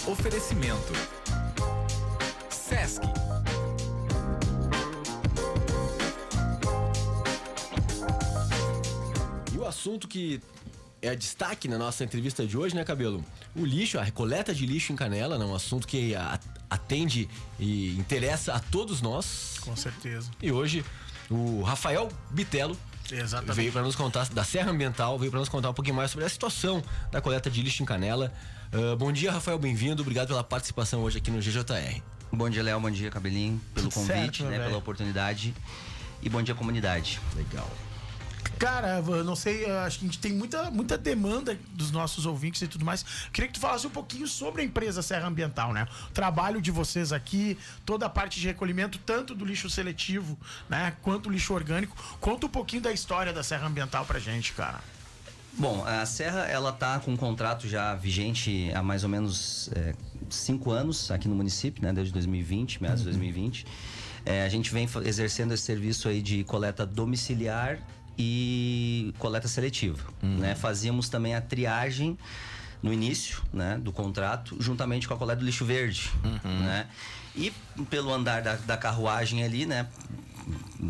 Oferecimento Sesc. E o assunto que é destaque na nossa entrevista de hoje, né, Cabelo? O lixo, a coleta de lixo em Canela, né? Um assunto que atende e interessa a todos nós. Com certeza. E hoje o Rafael Bitelo veio para nos contar da Serra Ambiental, veio para nos contar um pouquinho mais sobre a situação da coleta de lixo em Canela. Bom dia, Rafael, bem-vindo, obrigado pela participação hoje aqui no GJR. Bom dia, Léo, bom dia, Cabelinho, pelo convite, certo, pela oportunidade, e bom dia, comunidade. Legal. Cara, eu não sei, acho que a gente tem muita demanda dos nossos ouvintes e tudo mais. Queria que tu falasse um pouquinho sobre a empresa Serra Ambiental, né? O trabalho de vocês aqui, toda a parte de recolhimento, tanto do lixo seletivo, né, quanto o lixo orgânico. Conta um pouquinho da história da Serra Ambiental pra gente, cara. Bom, a Serra, ela tá com um contrato já vigente há mais ou menos 5 anos aqui no município, né? Desde 2020, meados de 2020. A gente vem exercendo esse serviço aí de coleta domiciliar e coleta seletiva, né? Fazíamos também a triagem no início, né, do contrato, juntamente com a coleta do lixo verde, né? E pelo andar da carruagem ali, né,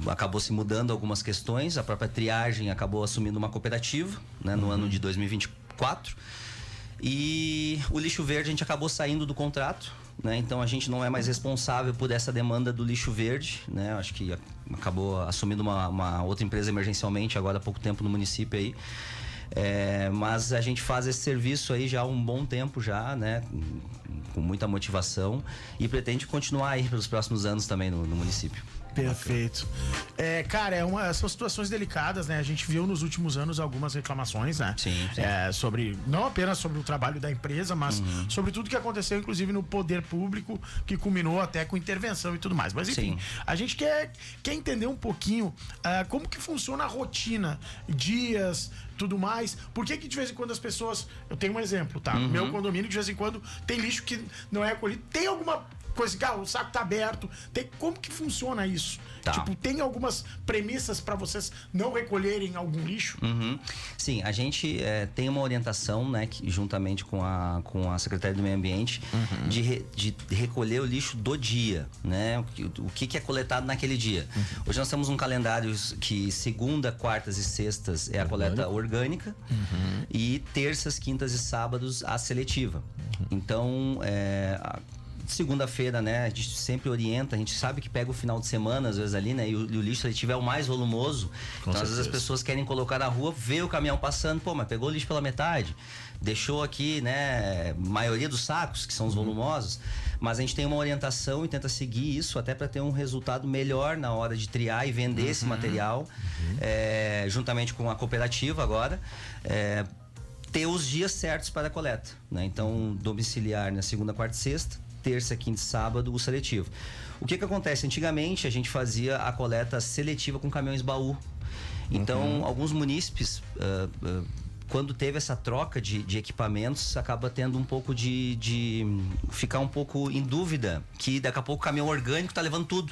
acabou se mudando algumas questões. A própria triagem acabou assumindo uma cooperativa, né, no ano de 2024. E o lixo verde a gente acabou saindo do contrato, né? Então a gente não é mais responsável por essa demanda do lixo verde, né? Acho que acabou assumindo uma outra empresa emergencialmente agora há pouco tempo no município aí. Mas a gente faz esse serviço aí já há um bom tempo já, né? Com muita motivação, e pretende continuar aí pelos próximos anos também no município. Perfeito. Cara, são situações delicadas, né? A gente viu nos últimos anos algumas reclamações, né? Sim. Sobre, não apenas sobre o trabalho da empresa, mas sobre tudo que aconteceu, inclusive no poder público, que culminou até com intervenção e tudo mais. Mas enfim, a gente quer entender um pouquinho como que funciona a rotina, dias, tudo mais. Por que de vez em quando as pessoas... Eu tenho um exemplo, tá? No meu condomínio, de vez em quando, tem lixo que não é acolhido. Tem alguma coisa que o saco tá aberto. Como que funciona isso? Tá. Tipo, tem algumas premissas para vocês não recolherem algum lixo? Sim, a gente tem uma orientação, né, juntamente com a Secretaria do Meio Ambiente, de recolher o lixo do dia, né? O que é coletado naquele dia. Hoje nós temos um calendário que segunda, quartas e sextas é a coleta orgânica, e terças, quintas e sábados a seletiva. Então, segunda-feira, né, a gente sempre orienta, a gente sabe que pega o final de semana, às vezes ali, né, e o lixo seletivo é o mais volumoso. Então, às vezes as pessoas querem colocar na rua, vê o caminhão passando, mas pegou o lixo pela metade, deixou aqui, né, maioria dos sacos, que são os volumosos, mas a gente tem uma orientação e tenta seguir isso até para ter um resultado melhor na hora de triar e vender esse material, juntamente com a cooperativa agora, ter os dias certos para a coleta, né? Então, domiciliar na segunda, quarta e sexta, terça, quinta e sábado, o seletivo. O que acontece? Antigamente a gente fazia a coleta seletiva com caminhões baú. Então, alguns munícipes, quando teve essa troca de equipamentos, acaba tendo um pouco de ficar um pouco em dúvida que daqui a pouco o caminhão orgânico tá levando tudo.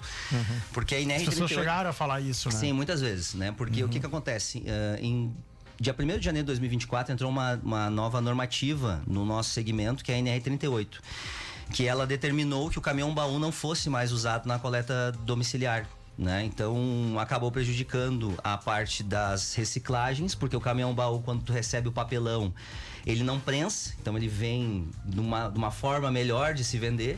Porque a INR... As pessoas chegaram a falar isso, né? Sim, muitas vezes, né? Porque o que acontece? Dia 1º de janeiro de 2024 entrou uma nova normativa no nosso segmento, que é a NR 38, que ela determinou que o caminhão baú não fosse mais usado na coleta domiciliar, né? Então acabou prejudicando a parte das reciclagens, porque o caminhão baú, quando tu recebe o papelão, ele não prensa, então ele vem de uma forma melhor de se vender,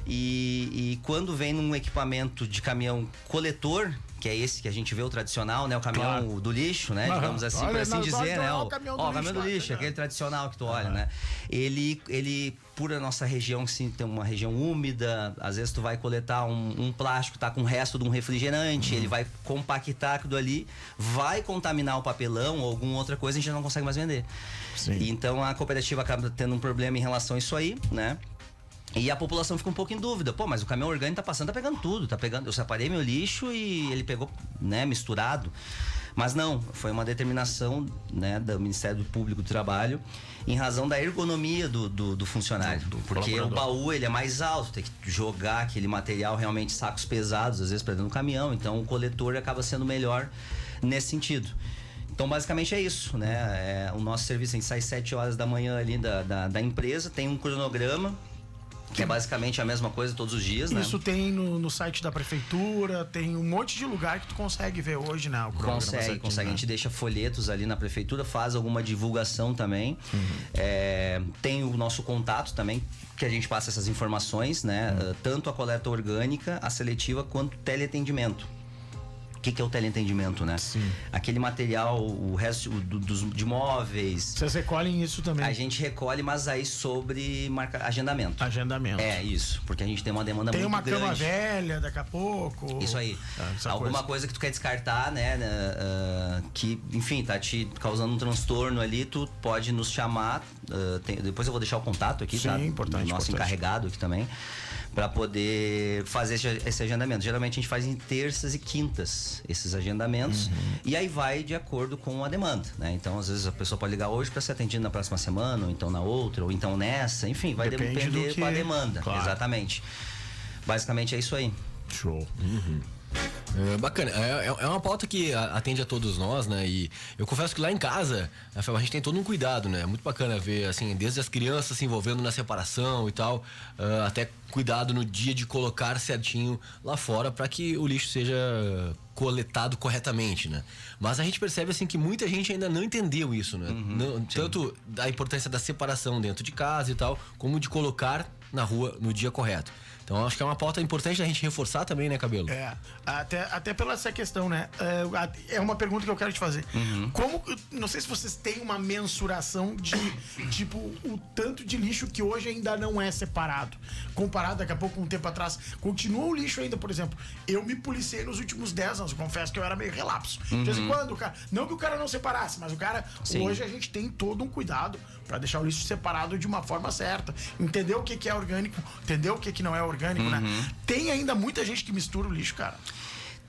e quando vem num equipamento de caminhão coletor, que é esse que a gente vê, o tradicional, né? O caminhão do lixo, né? Digamos assim, por assim dizer, né? O caminhão do lixo, aquele tradicional que tu olha, né? Ele, por a nossa região, assim, tem uma região úmida, às vezes tu vai coletar um plástico, tá com o resto de um refrigerante, ele vai compactar aquilo ali, vai contaminar o papelão ou alguma outra coisa, a gente já não consegue mais vender. Sim. Então a cooperativa acaba tendo um problema em relação a isso aí, né? E a população fica um pouco em dúvida. Mas o caminhão orgânico tá passando, tá pegando tudo. Eu separei meu lixo e ele pegou, né, misturado. Mas não, foi uma determinação, né, do Ministério Público do Trabalho, em razão da ergonomia do funcionário. Porque o baú, ele é mais alto, tem que jogar aquele material, realmente sacos pesados, às vezes para dentro do caminhão. Então o coletor acaba sendo melhor nesse sentido. Então, basicamente é isso, né? O nosso serviço, a gente sai 7 horas da manhã ali da empresa, tem um cronograma Que é basicamente a mesma coisa todos os dias, né? Isso tem no site da prefeitura, tem um monte de lugar que tu consegue ver hoje, né? Consegue. A gente deixa folhetos ali na prefeitura, faz alguma divulgação também. Tem o nosso contato também, que a gente passa essas informações, né? Tanto a coleta orgânica, a seletiva, quanto o teleatendimento. O que é o teleatendimento, né? Sim. Aquele material, o resto de móveis. Vocês recolhem isso também? A gente recolhe, mas aí sobre agendamento. Agendamento. É, isso. Porque a gente tem uma demanda muito grande. Tem uma cama velha daqui a pouco. Isso aí. Alguma coisa que tu quer descartar, né? Que, enfim, tá te causando um transtorno ali, tu pode nos chamar. Depois eu vou deixar o contato aqui, tá? Importante. Do nosso encarregado aqui também. Para poder fazer esse agendamento. Geralmente a gente faz em terças e quintas esses agendamentos. E aí vai de acordo com a demanda, né? Então, às vezes a pessoa pode ligar hoje para ser atendida na próxima semana, ou então na outra, ou então nessa. Enfim, vai depender com a demanda. Claro. Exatamente. Basicamente é isso aí. Show. Bacana, é uma pauta que atende a todos nós, né? E eu confesso que lá em casa, Rafael, a gente tem todo um cuidado, né? É muito bacana ver, assim, desde as crianças se envolvendo na separação e tal, até cuidado no dia de colocar certinho lá fora para que o lixo seja coletado corretamente, né? Mas a gente percebe, assim, que muita gente ainda não entendeu isso, né? Tanto da importância da separação dentro de casa e tal, como de colocar na rua no dia correto. Então acho que é uma pauta importante da gente reforçar também, né, Cabelo? Até pela essa questão, né? É uma pergunta que eu quero te fazer. Como, não sei se vocês têm uma mensuração de, tipo, o tanto de lixo que hoje ainda não é separado. Comparado daqui a pouco, um tempo atrás. Continua o lixo ainda, por exemplo. Eu me policiei nos últimos 10 anos, confesso que eu era meio relapso. De vez em quando, o cara, não que o cara não separasse, mas o cara, hoje a gente tem todo um cuidado para deixar o lixo separado de uma forma certa. Entender o que é orgânico, entender o que não é orgânico, né? Tem ainda muita gente que mistura o lixo, cara.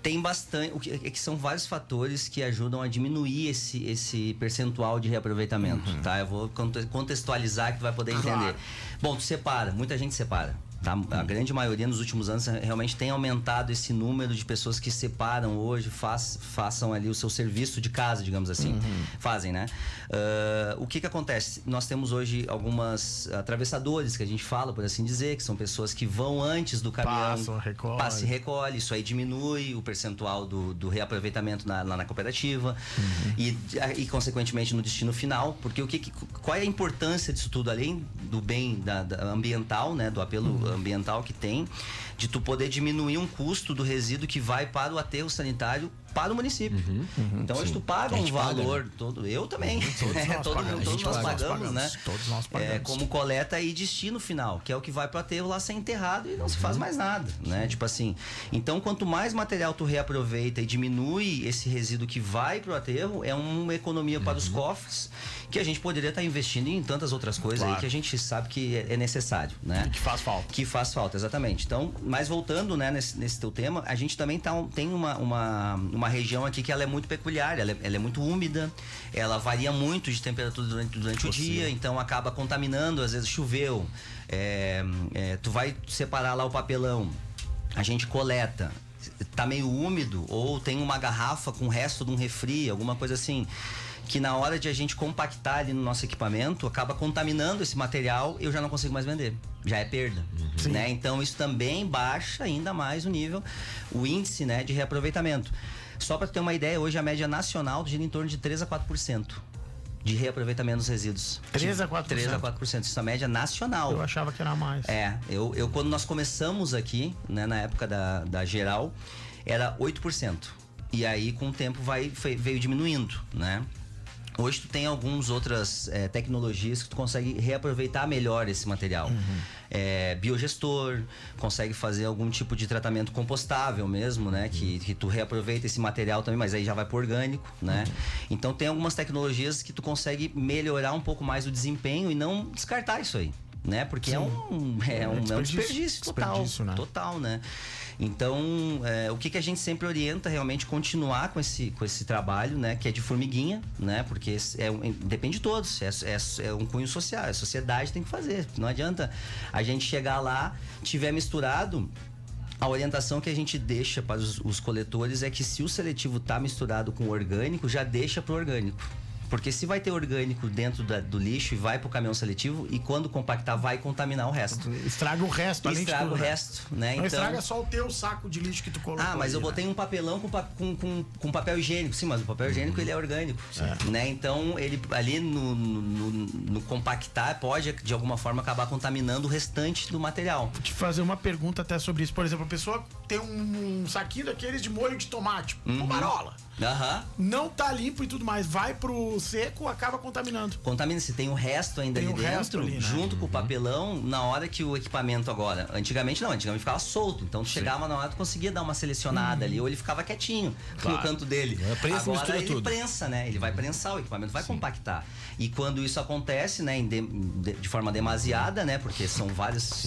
Tem bastante, que são vários fatores que ajudam a diminuir esse percentual de reaproveitamento, tá? Eu vou contextualizar que tu vai poder entender. Bom, tu separa, muita gente separa. Tá? A grande maioria nos últimos anos realmente tem aumentado esse número de pessoas que separam hoje, façam ali o seu serviço de casa, digamos assim. Fazem, né? O que acontece? Nós temos hoje algumas atravessadores que a gente fala, por assim dizer, que são pessoas que vão antes do caminhão. Passa e recolhe. Isso aí diminui o percentual do reaproveitamento lá na cooperativa e consequentemente no destino final. Porque qual é a importância disso tudo? Além do bem ambiental, né? Do apelo ambiental que tem, de tu poder diminuir um custo do resíduo que vai para o aterro sanitário para o município. Então, hoje tu paga um valor todo. Eu também. Todos nós pagamos, né? Todos nós pagamos. Como coleta e destino final, que é o que vai para o aterro lá ser enterrado e não se faz mais nada, né? Tipo assim. Então, quanto mais material tu reaproveita e diminui esse resíduo que vai para o aterro, é uma economia para os cofres que a gente poderia estar investindo em tantas outras coisas aí que a gente sabe que é necessário, né? E que faz falta. Que faz falta, exatamente. Então, mas voltando, né, nesse teu tema, a gente também tem uma região aqui que ela é muito peculiar, ela é muito úmida, ela varia muito de temperatura durante o dia, então acaba contaminando, às vezes choveu, tu vai separar lá o papelão, a gente coleta, tá meio úmido, ou tem uma garrafa com o resto de um refri, alguma coisa assim, que na hora de a gente compactar ali no nosso equipamento, acaba contaminando esse material e eu já não consigo mais vender. Já é perda, né? Então isso também baixa ainda mais o índice, né, de reaproveitamento. Só para ter uma ideia, hoje a média nacional gira em torno de 3 a 4% de reaproveitamento dos resíduos. 3 a 4%? 3 a 4%. Isso é a média nacional. Eu achava que era mais. Eu quando nós começamos aqui, né, na época da geral, era 8%. E aí, com o tempo, veio diminuindo, né? Hoje tu tem algumas outras tecnologias que tu consegue reaproveitar melhor esse material. Biogestor, consegue fazer algum tipo de tratamento compostável mesmo, né? Que tu reaproveita esse material também, mas aí já vai pro orgânico, né? Então tem algumas tecnologias que tu consegue melhorar um pouco mais o desempenho e não descartar isso aí, né? Porque é um desperdício total, né? Então, o que a gente sempre orienta realmente continuar com esse trabalho, né? Que é de formiguinha, né? Porque depende de todos, é um cunho social, a sociedade tem que fazer. Não adianta a gente chegar lá, tiver misturado. A orientação que a gente deixa para os coletores é que se o seletivo tá misturado com o orgânico, já deixa pro orgânico. Porque se vai ter orgânico dentro do lixo e vai pro caminhão seletivo, e quando compactar vai contaminar o resto. Estraga o resto, além Estraga de tudo, o resto, né? Não então... estraga só o teu saco de lixo que tu colocou. Ah, mas eu botei um papelão com papel higiênico. Sim, mas o papel higiênico ele é orgânico, né? Então ele ali no compactar pode de alguma forma acabar contaminando o restante do material. Vou te fazer uma pergunta até sobre isso. Por exemplo, a pessoa tem um saquinho daqueles de molho de tomate, pomarola. Não tá limpo e tudo mais. Vai pro seco, acaba contaminando. Contamina, se tem o resto ainda ali dentro, ali, né? junto com o papelão, na hora que o equipamento agora... Antigamente ficava solto. Então tu chegava na hora, tu conseguia dar uma selecionada ali, ou ele ficava quietinho no canto dele. Agora ele prensa, né? Ele vai prensar, o equipamento vai compactar. E quando isso acontece, né, de forma demasiada, né? Porque são vários...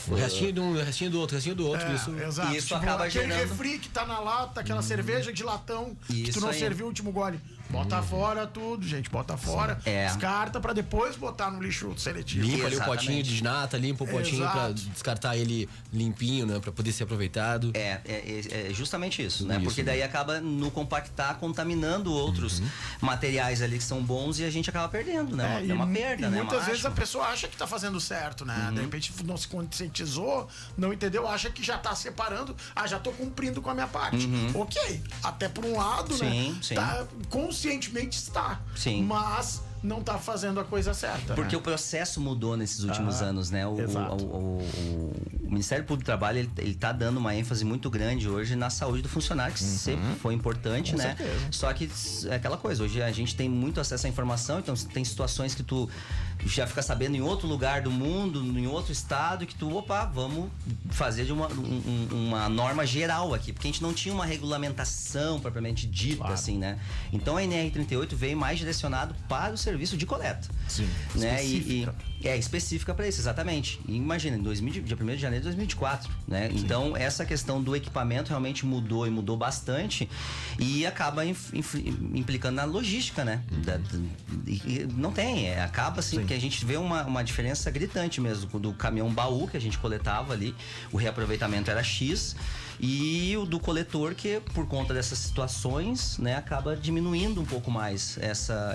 O restinho de um, o restinho do outro, Exato. Isso acaba gerando... Aquele refri que tá na lata, aquela cerveja de latão, que tu não serviu o último gole. Bota fora tudo, gente. Bota fora. Descarta pra depois botar no lixo seletivo. Limpa ali o potinho de nata, limpa o potinho pra descartar ele limpinho, né? Pra poder ser aproveitado. É justamente isso, né? Porque daí acaba no compactar contaminando outros materiais ali que são bons e a gente acaba perdendo, né? É uma perda, né? Muitas vezes a pessoa acha que tá fazendo certo, né? De repente não se conscientizou, não entendeu, acha que já tá separando. Já tô cumprindo com a minha parte. Ok. Até por um lado, né? Tá, conscientemente está. Mas não tá fazendo a coisa certa. Porque o processo mudou nesses últimos anos, né? O Ministério Público do Trabalho, ele tá dando uma ênfase muito grande hoje na saúde do funcionário, que sempre foi importante, com né? certeza. Só que é aquela coisa, hoje a gente tem muito acesso à informação, então tem situações que tu já fica sabendo em outro lugar do mundo, em outro estado, que tu, vamos fazer de uma norma geral aqui, porque a gente não tinha uma regulamentação propriamente dita, assim, né? Então a NR38 veio mais direcionado para o serviço de coleta. Sim, né? Específica para isso, exatamente. E imagina, dia 1º de janeiro de 2024, né? Sim. Então, essa questão do equipamento realmente mudou e mudou bastante e acaba implicando na logística, né? Não tem, acaba assim, que a gente vê uma diferença gritante mesmo do caminhão baú que a gente coletava ali, o reaproveitamento era X, e o do coletor, que por conta dessas situações, né, acaba diminuindo um pouco mais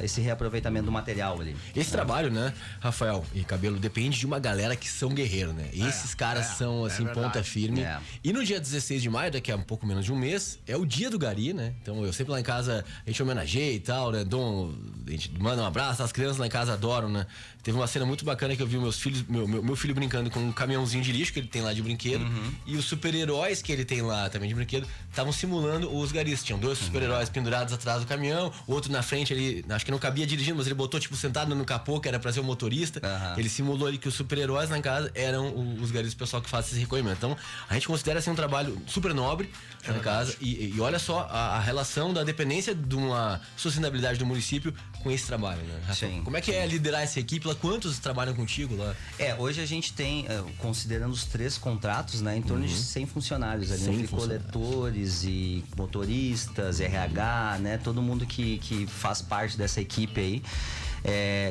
esse reaproveitamento do material ali. Esse trabalho, né, Rafael e Cabelo, depende de uma galera que são guerreiros, né? Esses caras são, assim, ponta firme. E no dia 16 de maio, daqui a um pouco menos de um mês, é o dia do gari, né? Então eu sempre lá em casa, a gente homenageia e tal, né? A gente manda um abraço, as crianças lá em casa adoram, né? Teve uma cena muito bacana que eu vi meu filho brincando com um caminhãozinho de lixo que ele tem lá de brinquedo, e os super-heróis que ele tem lá também de brinquedo estavam simulando os garis. Tinham 2 super-heróis pendurados atrás do caminhão, outro na frente ali, acho que não cabia dirigindo, mas ele botou tipo sentado no capô, que era pra ser o motorista. Ele simulou ali que os super-heróis lá em casa eram os garis, o pessoal que faz esse recolhimento. Então a gente considera assim um trabalho super nobre lá em casa, e olha só a relação da dependência de uma sustentabilidade do município com esse trabalho, né, Rafael? Sim. Como é que é liderar essa equipe lá? Quantos trabalham contigo lá? Hoje a gente tem, considerando os 3 contratos, né, em torno de 100 funcionários ali, entre coletores e motoristas, RH, né, todo mundo que faz parte dessa equipe aí.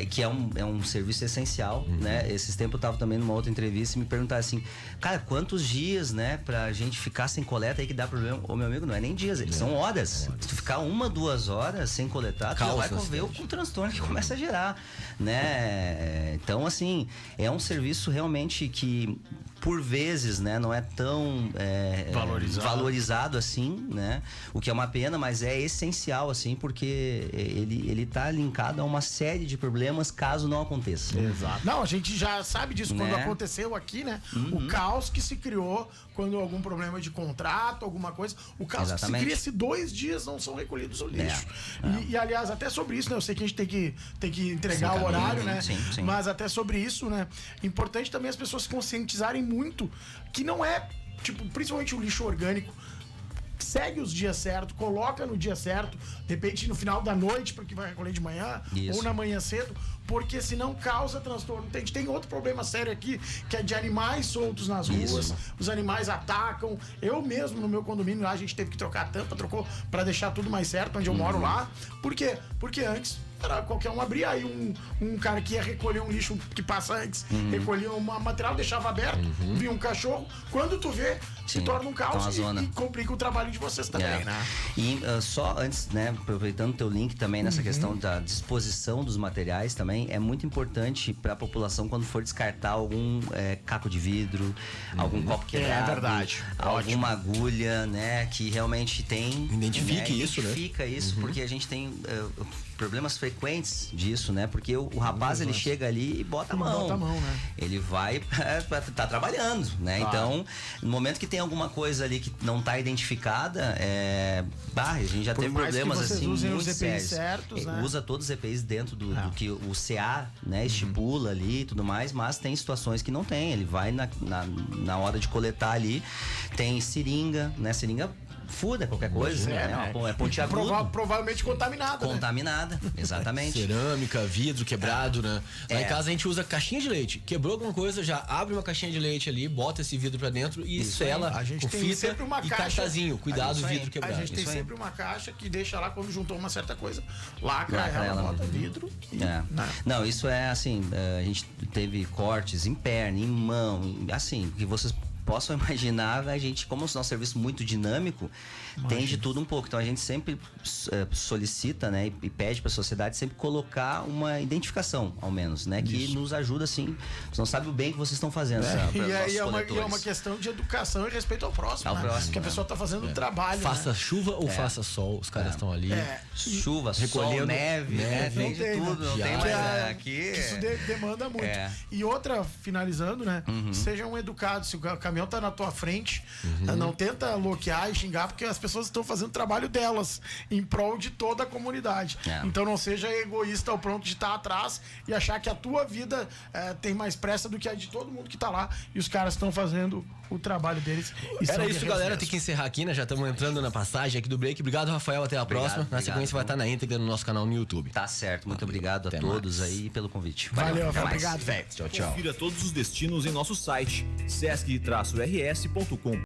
Que é um serviço essencial, né? Esses tempos eu tava também numa outra entrevista e me perguntaram assim, cara, quantos dias, né, pra gente ficar sem coleta aí que dá problema? Ô, meu amigo, não é nem dias, são horas. Se tu ficar 1, 2 horas sem coletar, tu já vai ver o transtorno que começa a gerar, né? Então, assim, é um serviço realmente que, por vezes, né, não é tão valorizado assim, né? O que é uma pena, mas é essencial, assim, porque ele tá linkado a uma série de problemas caso não aconteça. Exato. Não, a gente já sabe disso, né? Quando aconteceu aqui, né? O caos que se criou quando algum problema de contrato, alguma coisa, o caos que se cria se 2 dias não são recolhidos o lixo. E aliás, até sobre isso, né? Eu sei que a gente tem que entregar o horário, né? Sim. Mas até sobre isso, né? Importante também as pessoas se conscientizarem muito que não é, tipo, principalmente o lixo orgânico, segue os dias certos, coloca no dia certo, de repente no final da noite, porque vai recolher de manhã, ou na manhã cedo, porque senão causa transtorno. A gente tem outro problema sério aqui, que é de animais soltos nas ruas, os animais atacam. Eu mesmo, no meu condomínio lá, a gente teve que trocar a tampa, trocou pra deixar tudo mais certo, onde eu moro lá. Por quê? Porque antes era qualquer um abria. Aí um cara que ia recolher um lixo que passa antes, recolhia um material, deixava aberto, vinha um cachorro. Quando tu vê, se torna um caos e complica o trabalho de vocês também, né? E só antes, né, aproveitando o teu link também nessa questão da disposição dos materiais também, é muito importante para a população quando for descartar algum caco de vidro, algum copo quebrado, verdade. alguma agulha, né, que realmente tem... Identifique isso, né? Identifica isso, porque a gente tem problemas frequentes disso, né? Porque o rapaz, ele chega ali e bota a mão. Bota a mão, né? Ele vai tá trabalhando, né? Então, no momento que tem alguma coisa ali que não tá identificada, a gente já teve problemas assim muito sérios. Certos, né? Usa todos os EPIs dentro do que o CA, né, estipula ali e tudo mais, mas tem situações que não tem. Ele vai na hora de coletar ali, tem seringa, né? Seringa fura qualquer coisa, né? É pontiaguda. Provavelmente contaminada. Contaminada, exatamente. Cerâmica, vidro quebrado, né? Lá em casa a gente usa caixinha de leite. Quebrou alguma coisa, já abre uma caixinha de leite ali, bota esse vidro pra dentro e sela com fita e cartazinho. Cuidado, vidro quebrado. A gente tem sempre uma caixa que deixa lá quando juntou uma certa coisa. Lacra ela, bota vidro. Não, isso é assim, a gente teve cortes em perna, em mão, assim, que vocês possam imaginar, a gente, como o nosso serviço muito dinâmico, tem de tudo um pouco. Então a gente sempre solicita, né, e pede para a sociedade sempre colocar uma identificação, ao menos, né, que nos ajuda assim. Você não sabe o bem que vocês estão fazendo. E é uma questão de educação e respeito ao próximo. Que a pessoa está fazendo um trabalho. Faça chuva ou faça sol, os caras estão ali. Chuva, sol, neve, né? Tem de tudo. Não tem mais aqui. Isso demanda muito. E outra, finalizando, né? Sejam educados. Se o caminhão tá na tua frente, não tenta bloquear e xingar, porque as pessoas estão fazendo o trabalho delas em prol de toda a comunidade. Então não seja egoísta ao ponto de estar atrás e achar que a tua vida tem mais pressa do que a de todo mundo que tá lá, e os caras estão fazendo o trabalho deles. Era isso, galera. Tem que encerrar aqui, né? Já estamos entrando na passagem aqui do break. Obrigado, Rafael. Até a próxima. Na sequência vai estar na íntegra no nosso canal no YouTube. Tá certo. Muito obrigado a todos aí pelo convite. Valeu, obrigado, velho. Tchau, tchau. Confira todos os destinos em nosso site sesc-rs.com.